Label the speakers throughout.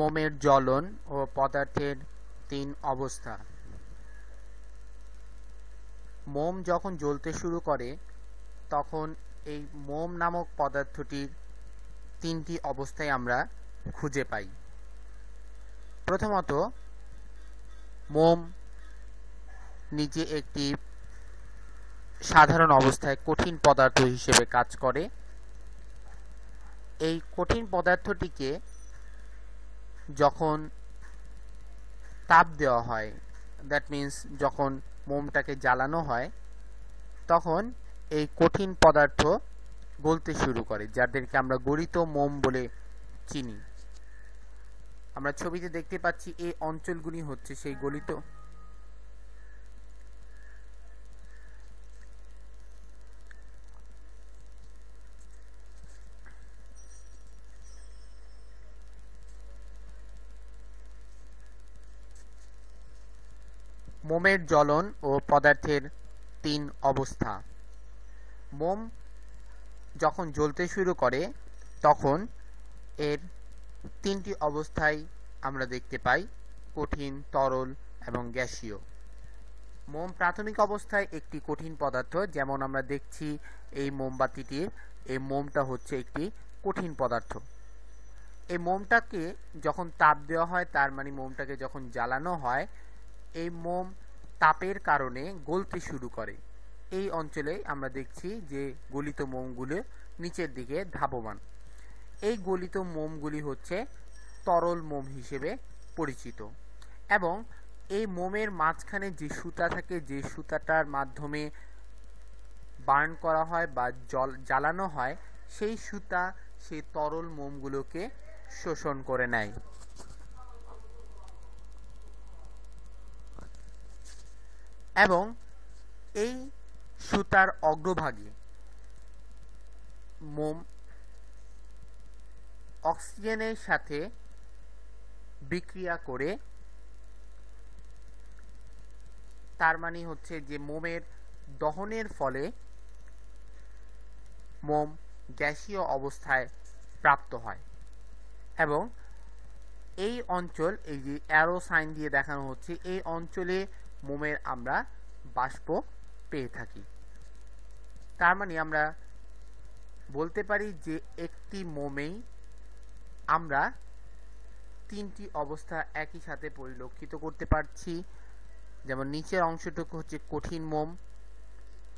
Speaker 1: মোমের জ্বলন ও পদার্থের তিন অবস্থা। মোম যখন জ্বলতে শুরু করে তখন এই মোম নামক পদার্থটির তিনটি অবস্থায় আমরা খুঁজে পাই। প্রথমত, মোম নিজে একটি সাধারণ অবস্থায় কঠিন পদার্থ হিসেবে কাজ করে। এই কঠিন পদার্থটিকে যখন তাপ দেওয়া হয়, দ্যাট মিন্স যখন মোমটাকে জ্বালানো হয়, তখন এই কঠিন পদার্থ গলতে শুরু করে, যাদেরকে আমরা গলিত মোম বলে চিনি। আমরা ছবিতে দেখতে পাচ্ছি এই অঞ্চলগুলি হচ্ছে সেই গলিত মোমের জ্বলন ও পদার্থের তিন অবস্থা। মোম যখন জ্বলতে শুরু করে তখন এর তিনটি অবস্থায় আমরা দেখতে পাই: কঠিন, তরল এবং গ্যাসীয়। মোম প্রাথমিক অবস্থায় একটি কঠিন পদার্থ, যেমন আমরা দেখছি এই মোমবাতিটির, এই মোমটা হচ্ছে একটি কঠিন পদার্থ। এই মোমটাকে যখন তাপ দেওয়া হয়, তার মানে মোমটাকে যখন জ্বালানো হয়, এই মোম তাপের কারণে গলতে শুরু করে। এই অঞ্চলে আমরা দেখছি যে গলিত মোমগুলো নিচের দিকে ধাবমান। এই গলিত মোমগুলি হচ্ছে তরল মোম হিসেবে পরিচিত। এবং এই মোমের মাঝখানে যে সুতা থাকে, যে সুতাটার মাধ্যমে বার্ন করা হয় বা জ্বালানো হয়, সেই সুতা সেই তরল মোমগুলোকে শোষণ করে নেয়। এবং এই সুতার অগ্রভাগে মোম অক্সিজেনের সাথে বিক্রিয়া করে, তার মানে হচ্ছে যে মোমের দহনের ফলে মোম গ্যাসীয় অবস্থায় প্রাপ্ত হয়। এবং এই অঞ্চল, এই যে অ্যারো সাইন দিয়ে দেখানো হচ্ছে, এই অঞ্চলে মোমের আমরা বাষ্প পেয়ে থাকি। তার মানে আমরা বলতে পারি যে একটি মোমেই আমরা তিনটি অবস্থা একই সাথে পরিলক্ষিত করতে পারছি। যেমন নিচের অংশটুকু হচ্ছে কঠিন মোম,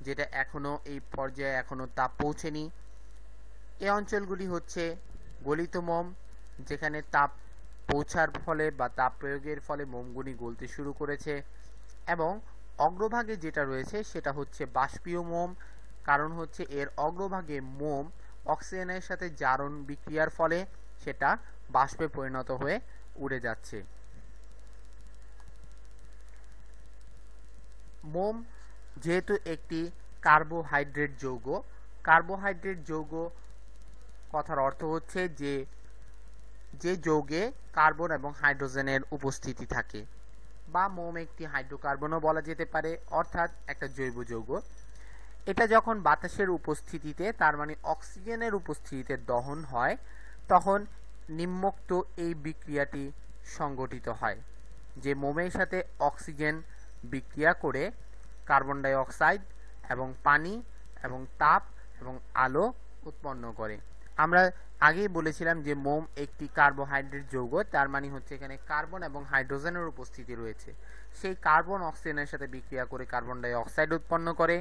Speaker 1: যেটা এখনো এই পর্যায়ে এখনো তাপ পৌঁছেনি। এই অঞ্চলগুলি হচ্ছে গলিত মোম, যেখানে তাপ পৌঁছার ফলে বা তাপ প্রয়োগের ফলে মোমগুলি গলতে শুরু করেছে। এবং অগ্রভাগে যেটা রয়েছে সেটা হচ্ছে বাষ্পীয় মোম, কারণ হচ্ছে এর অগ্রভাগে মোম অক্সিজেনের সাথে জারণ বিক্রিয়ার ফলে সেটা বাষ্পে পরিণত হয়ে উড়ে যাচ্ছে। মোম যেহেতু একটি কার্বোহাইড্রেট যৌগ, কার্বোহাইড্রেট যৌগ কথার অর্থ হচ্ছে যে যে যৌগে কার্বন এবং হাইড্রোজেনের উপস্থিতি থাকে, বা মোম একটি হাইড্রোকার্বনও বলা যেতে পারে, অর্থাৎ একটা জৈব যৌগ। এটা যখন বাতাসের উপস্থিতিতে, তার মানে অক্সিজেনের উপস্থিতিতে দহন হয়, তখন নিম্নোক্ত এই বিক্রিয়াটি সংঘটিত হয়, যে মোমের সাথে অক্সিজেন বিক্রিয়া করে কার্বন ডাই অক্সাইড এবং পানি এবং তাপ এবং আলো উৎপন্ন করে। আমরা আগেই বলেছিলাম যে মোম একটি কার্বোহাইড্রেট যৌগ, তার মানে হচ্ছে এখানে কার্বন এবং হাইড্রোজেনের উপস্থিতি রয়েছে। সেই কার্বন অক্সিজেনের সাথে বিক্রিয়া করে কার্বন ডাই অক্সাইড উৎপন্ন করে।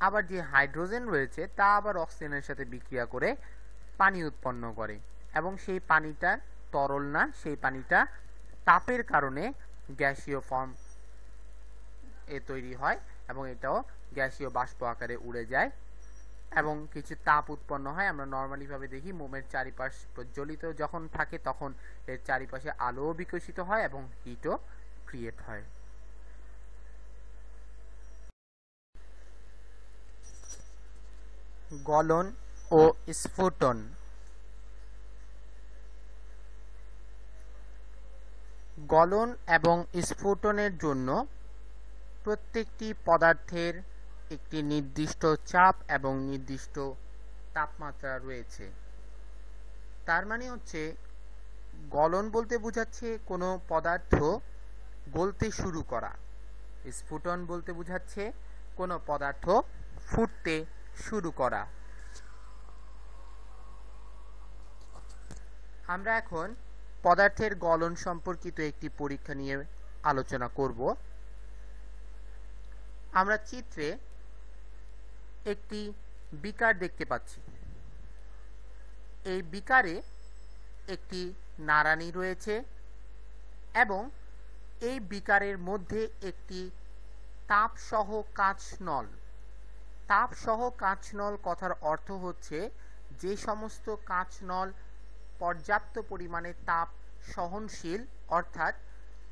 Speaker 1: আবার যে হাইড্রোজেন রয়েছে তা আবার অক্সিজেনের সাথে বিক্রিয়া করে পানি উৎপন্ন করে, এবং সেই পানিটা তরল না, সেই পানিটা তাপের কারণে গ্যাসীয় ফর্ম তৈরি হয় এবং এটাও গ্যাসীয় বাষ্প আকারে উড়ে যায় এবং কিছু তাপ উৎপন্ন হয়। আমরা নর্মালি ভাবে দেখি মোমের চারিপাশ প্রজ্বলিত যখন থাকে তখন এর চারিপাশে আলোও বিকশিত হয় এবং হিটও ক্রিয়েট হয়। গলন ও স্ফুটন। গলন এবং স্ফুটনের জন্য প্রত্যেকটি পদার্থের একটি নির্দিষ্ট চাপ এবং নির্দিষ্ট তাপমাত্রা রয়েছে। তার মানে হচ্ছে গলন বলতে বোঝাচ্ছে কোনো পদার্থ গলতে শুরু করা, স্ফুটন বলতে বোঝাচ্ছে কোনো পদার্থ ফুটতে শুরু করা। আমরা এখন পদার্থের গলন সম্পর্কিত একটি পরীক্ষা নিয়ে আলোচনা করব। আমরা চিত্রে একটি বিকার দেখতে পাচ্ছি। এই বিকারে একটি নাড়ানি রয়েছে এবং এই বিকারের মধ্যে একটি তাপসহ কাঁচনল। তাপসহ কাঁচনল কথার অর্থ হচ্ছে যে সমস্ত কাঁচনল পর্যাপ্ত পরিমাণে তাপ সহনশীল, অর্থাৎ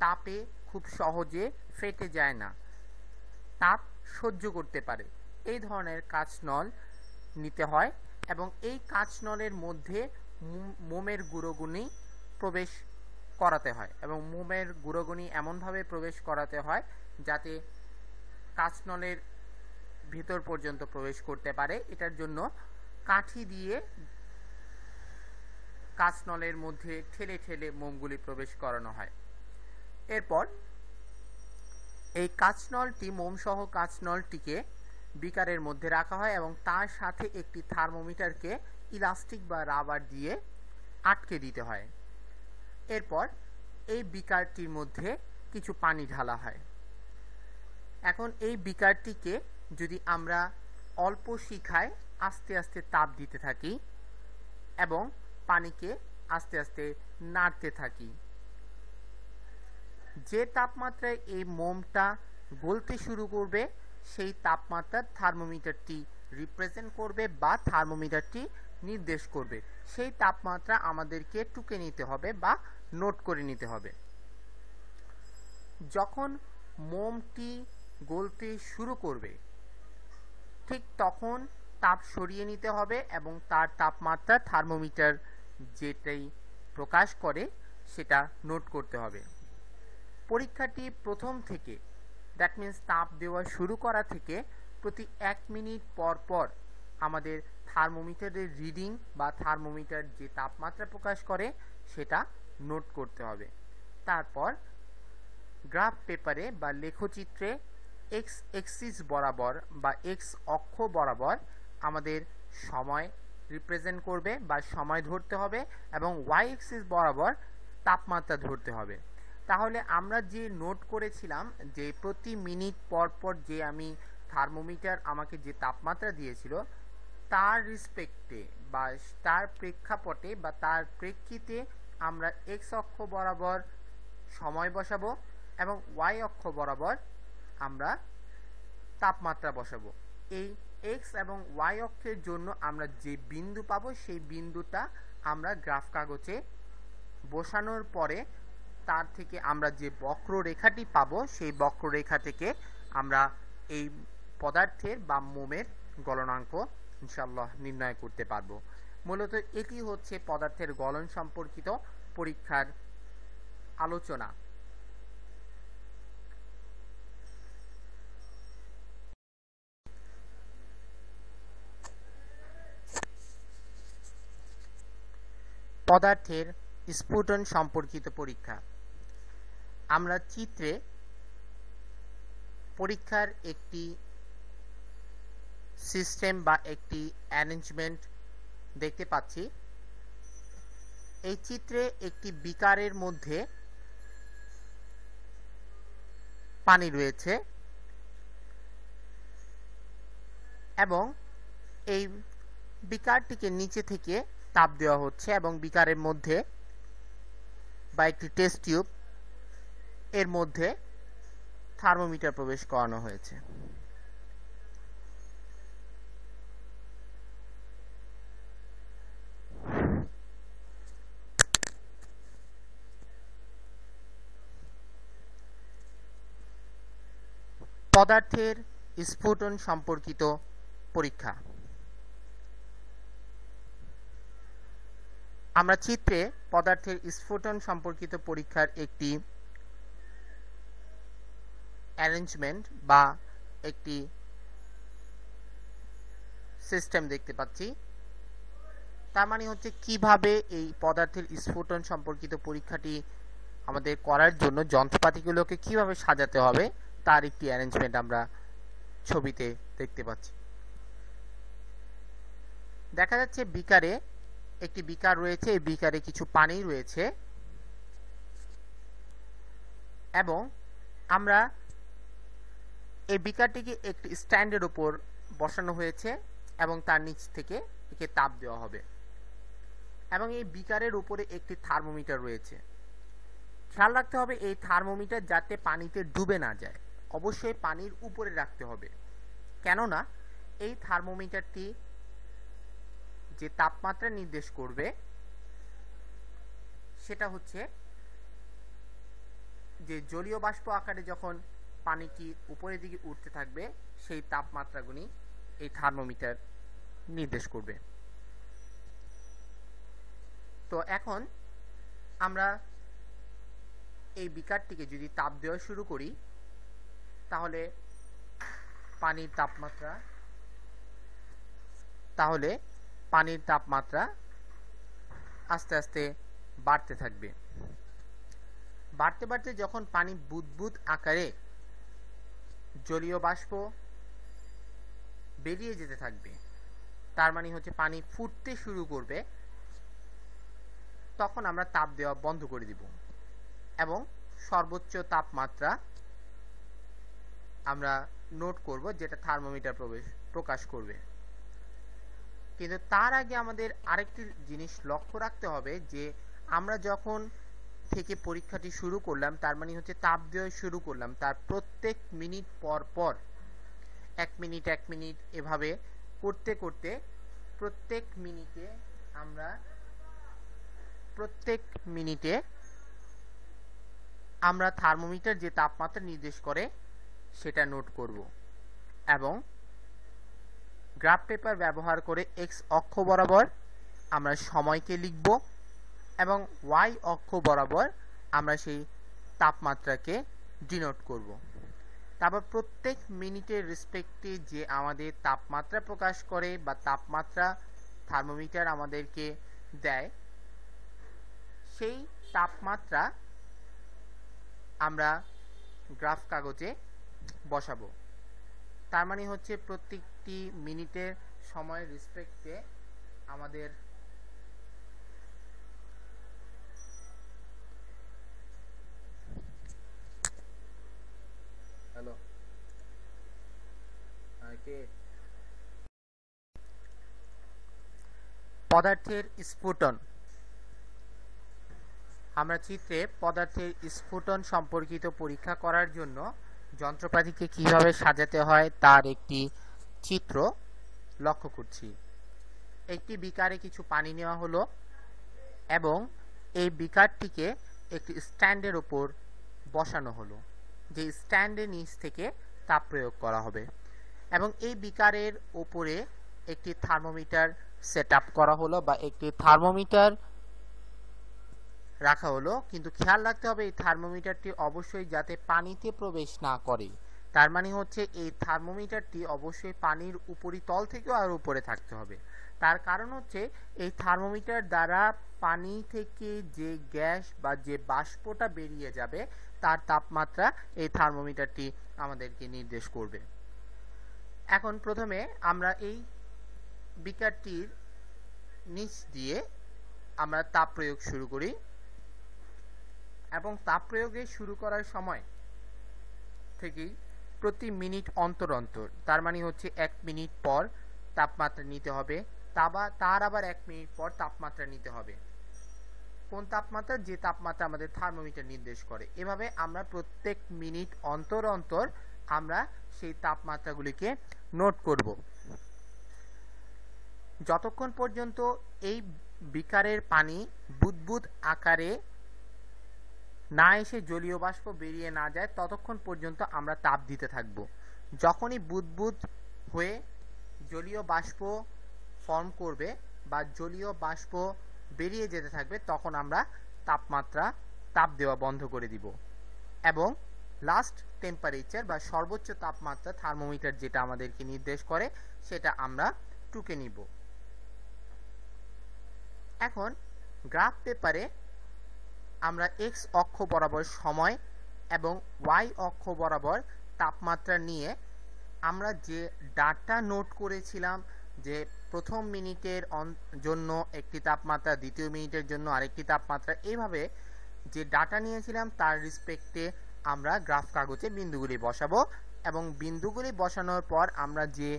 Speaker 1: তাপে খুব সহজে ফেটে যায় না, তাপ সহ্য করতে পারে, এই ধরনের কাঁচনল নিতে হয় এবং এই কাঁচনলের মধ্যে মোমের গুঁড়োগুনি প্রবেশ করাতে হয় এবং মোমের গুঁড়োগুনি এমনভাবে প্রবেশ করাতে হয় যাতে কাঁচনলের ভিতর পর্যন্ত প্রবেশ করতে পারে। এটার জন্য কাঠি দিয়ে কাঁচনলের মধ্যে ঠেলে ঠেলে মোমগুলি প্রবেশ করানো হয়। এরপর এই কাঁচনলটি, মোমসহ কাঁচনলটিকে বিকারের মধ্যে রাখা হয় এবং তার সাথে একটি থার্মোমিটারকে ইলাস্টিক বা রাবার দিয়ে আটকে দিতে হয়। এরপর এই বিকারটির মধ্যে কিছু পানি ঢালা হয়। এখন এই বিকারটিকে যদি আমরা অল্প শিখায় আস্তে আস্তে তাপ দিতে থাকি এবং পানিকে আস্তে আস্তে নাড়তে থাকি, যে তাপমাত্রায় এই মোমটা গলতে শুরু করবে সেই তাপমাত্রা থার্মোমিটারটি রিপ্রেজেন্ট করবে বা থার্মোমিটারটি নির্দেশ করবে। সেই তাপমাত্রা আমাদেরকে টুকে নিতে হবে বা নোট করে নিতে হবে। যখন মোমটি গলতে শুরু করবে ঠিক তখন তাপ সরিয়ে নিতে হবে এবং তার তাপমাত্রা থার্মোমিটার যেটাই প্রকাশ করে সেটা নোট করতে হবে। পরীক্ষাটি প্রথম থেকে, দ্যাট মিন্স তাপ দেওয়া শুরু করা থেকে প্রতি 1 মিনিট পর পর আমাদের থার্মোমিটারের রিডিং বা থার্মোমিটার যে তাপমাত্রা প্রকাশ করে সেটা নোট করতে হবে। তারপর গ্রাফ পেপারে বা লেখচিত্রে এক্স এক্সিস বরাবর বা এক্স অক্ষ বরাবর আমাদের সময় রিপ্রেজেন্ট করবে বা সময় ধরতে হবে এবং ওয়াই এক্সিস বরাবর তাপমাত্রা ধরতে হবে। তাহলে আমরা যে নোট করেছিলাম যে প্রতি মিনিট পর পর যে আমি থার্মোমিটার আমাকে যে তাপমাত্রা দিয়েছিল তার রেসপেক্টে বা তার প্রেক্ষাপটে বা তার প্রেক্ষিতে আমরা এক্স অক্ষ বরাবর সময় বসাবো এবং ওয়াই অক্ষ বরাবর আমরা তাপমাত্রা বসাবো। এই এক্স এবং ওয়াই অক্ষের জন্য আমরা যে বিন্দু পাবো সেই বিন্দুটা আমরা গ্রাফ কাগজে বসানোর পরে তার থেকে আমরা যে বক্ররেখাটি পাবো সেই বক্ররেখা থেকে আমরা এই পদার্থের বা মোমের গলনাঙ্ক ইনশাআল্লাহ নির্ণয় করতে পারবো। মূলত এটি হচ্ছে পদার্থের গলন সম্পর্কিত পরীক্ষার আলোচনা। পদার্থের স্ফুটন সম্পর্কিত পরীক্ষা। আমরা চিত্রে পরীক্ষার একটি সিস্টেম বা একটি অ্যারেঞ্জমেন্ট দেখতে পাচ্ছি। এই চিত্রে একটি বিকারের মধ্যে পানি রয়েছে এবং এই বিকারটিকে নিচে থেকে তাপ দেওয়া হচ্ছে এবং বিকারের মধ্যে বা একটি টেস্ট টিউব এর মধ্যে থার্মোমিটার প্রবেশ করানো হয়েছে। পদার্থের স্ফুটন সম্পর্কিত পরীক্ষা। আমরা চিত্রে পদার্থের স্ফুটন সম্পর্কিত পরীক্ষার একটি অ্যারেঞ্জমেন্ট বা একটি সিস্টেম দেখতে পাচ্ছি। তার মানে হচ্ছে কিভাবে এই পদার্থের স্ফুটন সম্পর্কিত পরীক্ষাটি আমাদের করার জন্য যন্ত্রপাতিগুলোকে কিভাবে সাজাতে হবে তার একটি অ্যারেঞ্জমেন্ট আমরা ছবিতে দেখতে পাচ্ছি। দেখা যাচ্ছে বিকারে একটি বিকার রয়েছে, এই বিকারে কিছু পানি রয়েছে এবং আমরা এই বিকারটিকে একটি স্ট্যান্ডের উপর বসানো হয়েছে এবং তার নিচ থেকে একে তাপ দেওয়া হবে এবং এই বিকারের উপরে একটি থার্মোমিটার রয়েছে। খেয়াল রাখতে হবে এই থার্মোমিটার যাতে পানিতে ডুবে না যায়, অবশ্যই পানির উপরে রাখতে হবে, কেননা এই থার্মোমিটারটি যে তাপমাত্রা নির্দেশ করবে সেটা হচ্ছে যে জলীয় বাষ্প আকারে যখন পানিটি উপরের দিকে উঠতে থাকবে সেই তাপমাত্রাগুলি এই থার্মোমিটার নির্দেশ করবে। তো এখন আমরা এই বিকারটিকে যদি তাপ দেওয়া শুরু করি তাহলে পানির তাপমাত্রা আস্তে আস্তে বাড়তে থাকবে। বাড়তে বাড়তে যখন পানি বুদবুদ আকারে জলীয় বাষ্প বেরিয়ে যেতে থাকবে, তার মানে হচ্ছে পানি ফুটতে শুরু করবে, তখন আমরা তাপ দেওয়া বন্ধ করে দিব এবং সর্বোচ্চ তাপমাত্রা আমরা নোট করব যেটা থার্মোমিটার প্রকাশ করবে। কিন্তু তার আগে আমাদের আরেকটি জিনিস লক্ষ্য রাখতে হবে যে আমরা যখন থেকে পরীক্ষাটি শুরু করলাম, তার মানে হচ্ছে তাপ দেওয়া শুরু করলাম, তার প্রত্যেক মিনিট পর পর 1 মিনিট 1 মিনিট এভাবে করতে করতে প্রত্যেক মিনিটে আমরা থার্মোমিটার যে তাপমাত্রা নির্দেশ করে সেটা নোট করব এবং গ্রাফ পেপার ব্যবহার করে x অক্ষ বরাবর আমরা সময়কে লিখব এবং y অক্ষ বরাবর আমরা সেই তাপমাত্রাকে ডিনোট করব। তারপর প্রত্যেক মিনিটের রেসপেক্টে যে আমাদের তাপমাত্রা প্রকাশ করে বা তাপমাত্রা থার্মোমিটার আমাদেরকে দেয়, সেই তাপমাত্রা আমরা গ্রাফ কাগজে বসাবো। তার মানে হচ্ছে প্রত্যেকটি মিনিটের সময়ের রেসপেক্টে আমাদের পদার্থের স্ফুটন, আমরা চিত্রে পদার্থের স্ফুটন সম্পর্কিত পরীক্ষা করার জন্য যন্ত্রপাতিকে কিভাবে সাজাতে হয় তার একটি চিত্র লক্ষ্য করছি। একটি বিকারে কিছু পানি নেওয়া হলো এবং এই বিকারটিকে একটি স্ট্যান্ডের উপর বসানো হলো, যে স্ট্যান্ডের নিচ থেকে তাপ প্রয়োগ করা হবে এবং এই বিকারের উপরে একটি থার্মোমিটার সেট আপ করা হলো বা একটি থার্মোমিটার রাখা হলো। কিন্তু খেয়াল রাখতে হবে এই থার্মোমিটারটি অবশ্যই যাতে পানিতে প্রবেশ না করে, তার মানে হচ্ছে এই থার্মোমিটারটি অবশ্যই পানির উপরিতল থেকেও আর উপরে থাকতে হবে। তার কারণ হচ্ছে এই থার্মোমিটার দ্বারা পানি থেকে যে গ্যাস বা যে বাষ্পটা বেরিয়ে যাবে তার তাপমাত্রা এই থার্মোমিটারটি আমাদেরকে নির্দেশ করবে। এখন প্রথমে আমরা এই বিকারটির নিচ দিয়ে আমরা তাপ প্রয়োগ শুরু করি এবং তাপ প্রয়োগে শুরু করার সময় থেকেই প্রতি মিনিট অন্তর অন্তর, তার মানে হচ্ছে 1 মিনিট পর তাপমাত্রা নিতে হবে, তার আবার 1 মিনিট পর তাপমাত্রা নিতে হবে। কোন তাপমাত্রা? যে তাপমাত্রা আমাদের থার্মোমিটার নির্দেশ করে। এভাবে আমরা প্রত্যেক মিনিট অন্তর অন্তর আমরা সেই তাপমাত্রাগুলিকে নোট করব। যতক্ষণ পর্যন্ত এই বিকারের পানি বুদবুদ আকারে না এসে জলীয় বাষ্প বেরিয়ে না যায় ততক্ষণ পর্যন্ত আমরা তাপ দিতে থাকব। যখনই বুদবুদ হয়ে জলীয় বাষ্প ফর্ম করবে বা জলীয় বাষ্প বেরিয়ে যেতে থাকবে তখন আমরা তাপ দেওয়া বন্ধ করে দিব এবং লাস্ট টেম্পারেচার বা সর্বোচ্চ তাপমাত্রা থার্মোমিটার যেটা আমাদেরকে নির্দেশ করে সেটা আমরা টুকে নিব। এখন গ্রাফ পেপারে আমরা এক্স অক্ষ বরাবর সময় এবং ওয়াই অক্ষ বরাবর তাপমাত্রা নিয়ে আমরা যে ডাটা নোট করেছিলাম যে প্রথম মিনিটের জন্য একটি তাপমাত্রা, দ্বিতীয় মিনিটের জন্য আরেকটি তাপমাত্রা, এইভাবে যে ডাটা নিয়েছিলাম তার রিসপেক্টে আমরা গ্রাফ কাগজে বিন্দুগুলি বসাবো এবং বিন্দুগুলি বসানোর পর আমরা যে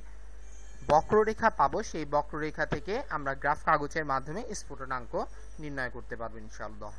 Speaker 1: বক্ররেখা পাবো সেই বক্ররেখা থেকে আমরা গ্রাফ কাগজের মাধ্যমে স্ফুটনাঙ্ক নির্ণয় করতে পারবো ইনশাআল্লাহ।